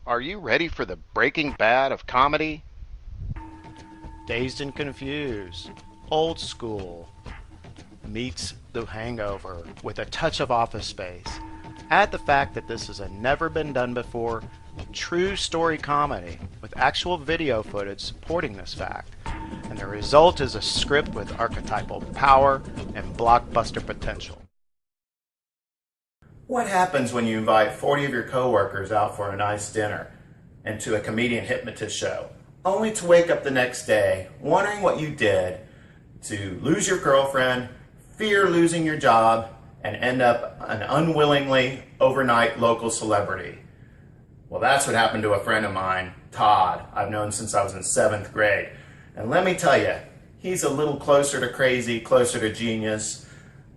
Are you ready for the Breaking Bad of comedy? Dazed and Confused, Old School, meets The Hangover with a touch of Office Space. Add the fact that this is a never been done before true story comedy with actual video footage supporting this fact, and the result is a script with archetypal power and blockbuster potential. What happens when you invite 40 of your coworkers out for a nice dinner and to a comedian hypnotist show, only to wake up the next day wondering what you did to lose your girlfriend, fear losing your job, and end up an unwillingly overnight local celebrity? Well, that's what happened to a friend of mine, Todd. I've known since I was in 7th grade. And let me tell you, he's a little closer to crazy, closer to genius,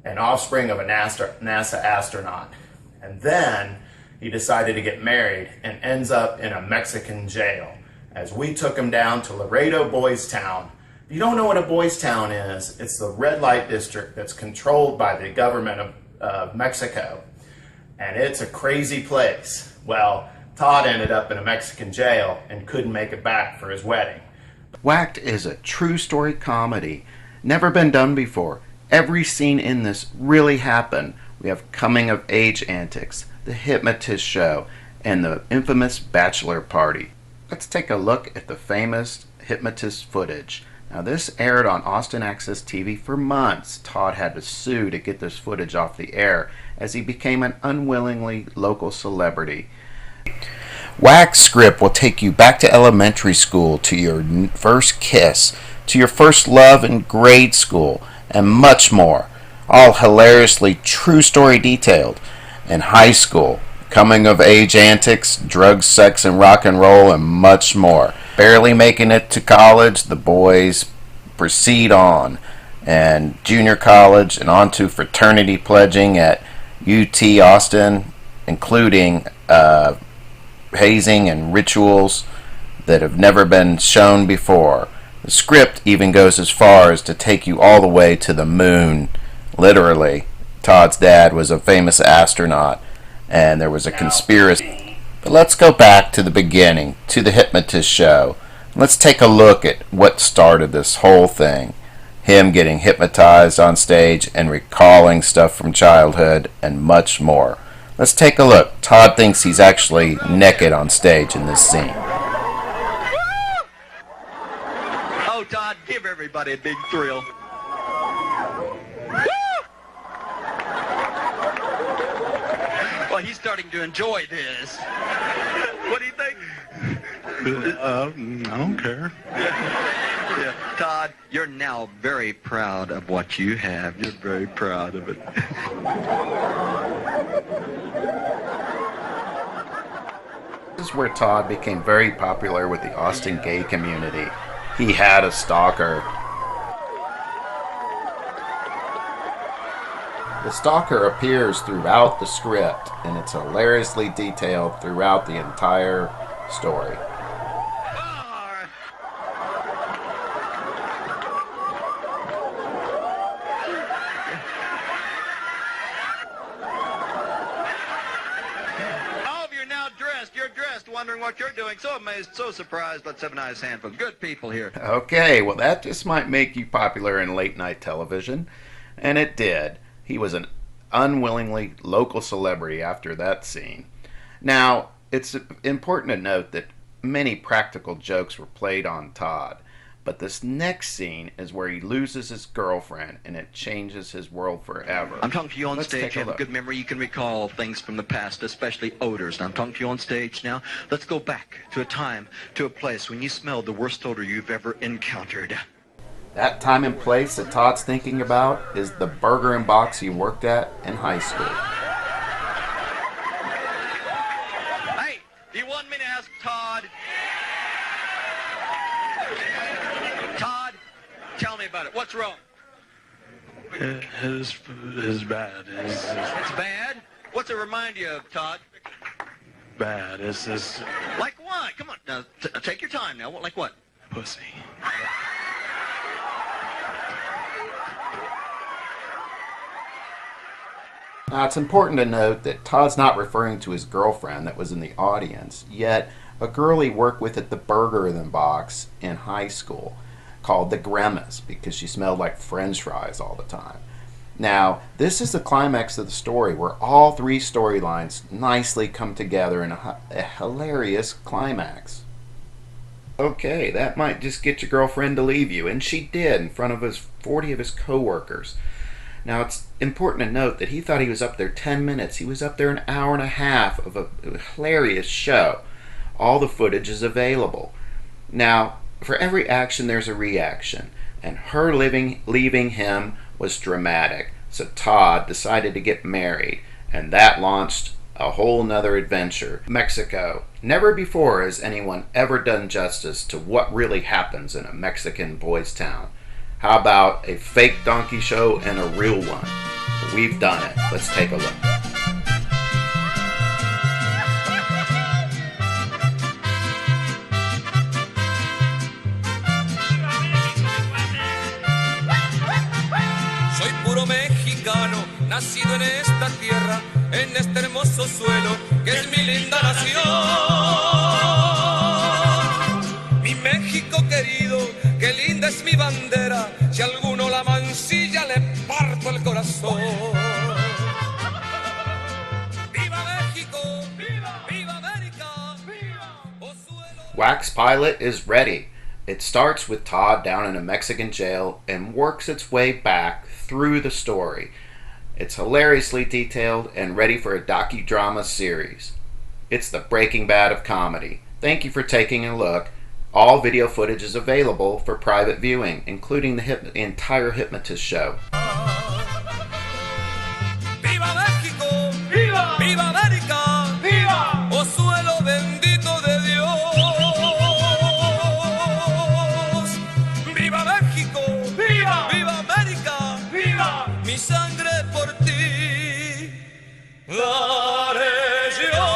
an offspring of a NASA astronaut. And then he decided to get married and ends up in a Mexican jail as we took him down to Laredo Boys Town. If you don't know what a Boys Town is, it's the red light district that's controlled by the government of Mexico. And it's a crazy place. Well, Todd ended up in a Mexican jail and couldn't make it back for his wedding. Wacked is a true story comedy. Never been done before. Every scene in this really happened. We have coming of age antics, the hypnotist show, and the infamous bachelor party. Let's take a look at the famous hypnotist footage. Now, this aired on Austin Access TV for months. Todd had to sue to get this footage off the air as he became an unwillingly local celebrity. Wack's script will take you back to elementary school, to your first kiss, to your first love in grade school, and much more. All hilariously true story detailed. In high school, coming of age antics, drugs, sex, and rock and roll, and much more. Barely making it to college, the boys proceed on, and junior college, and on to fraternity pledging at UT Austin, including hazing and rituals that have never been shown before. The script even goes as far as to take you all the way to the moon. Literally, Todd's dad was a famous astronaut, and there was a conspiracy. But let's go back to the beginning, to the hypnotist show. Let's take a look at what started this whole thing. Him getting hypnotized on stage and recalling stuff from childhood and much more. Let's take a look. Todd thinks he's actually naked on stage in this scene. Oh, Todd, give everybody a big thrill. Well, he's starting to enjoy this. What do you think? I don't care. Yeah. Todd, you're now very proud of what you have. You're very proud of it. This is where Todd became very popular with the Austin gay community. He had a stalker. The stalker appears throughout the script, and it's hilariously detailed throughout the entire story. You're dressed, wondering what you're doing. So amazed, so surprised. Let's have a nice handful. Good people here. Okay, well, that just might make you popular in late night television, and it did. He was an unwillingly local celebrity after that scene. Now, it's important to note that many practical jokes were played on Todd, but this next scene is where he loses his girlfriend and it changes his world forever. I'm talking to you on Let's stage. You have a good memory. You can recall things from the past, especially odors. And I'm talking to you on stage now. Let's go back to a time, to a place when you smelled the worst odor you've ever encountered. That time and place that Todd's thinking about is the burger and box he worked at in high school. Hey, do you want me to ask Todd? Todd, tell me about it. What's wrong? It's bad. It's bad? What's it remind you of, Todd? Bad. It's Like what? Come on, now, take your time now. Like what? pussy. Now, it's important to note that Todd's not referring to his girlfriend that was in the audience, yet a girl he worked with at the Burger in the Box in high school called the Grimace because she smelled like french fries all the time. Now, this is the climax of the story where all three storylines nicely come together in a hilarious climax. Okay, that might just get your girlfriend to leave you, and she did in front of 40 of his co-workers. Now, it's important to note that he thought he was up there 10 minutes. He was up there an hour and a half of a hilarious show. All the footage is available. Now, for every action, there's a reaction, and her leaving him was dramatic. So Todd decided to get married, and that launched a whole nother adventure. Mexico. Never before has anyone ever done justice to what really happens in a Mexican boys' town. How about a fake donkey show and a real one? We've done it. Let's take a look. Soy puro mexicano, nacido en esta tierra, en este hermoso suelo que es mi linda nación. Mi México querido, qué linda es mi bandera, si alguno la mancilla le parto el corazón. ¡Viva México! ¡Viva! ¡Viva América! ¡Viva! Wax Pilot is ready. It starts with Todd down in a Mexican jail and works its way back through the story. It's hilariously detailed and ready for a docudrama series. It's the Breaking Bad of comedy. Thank you for taking a look. All video footage is available for private viewing, including the entire Hypnotist show. ¡Viva México! ¡Viva! ¡Viva América! ¡Viva! ¡Oh suelo bendito de Dios! ¡Viva México! ¡Viva! ¡Viva América! ¡Viva! Mi sangre por ti daré yo.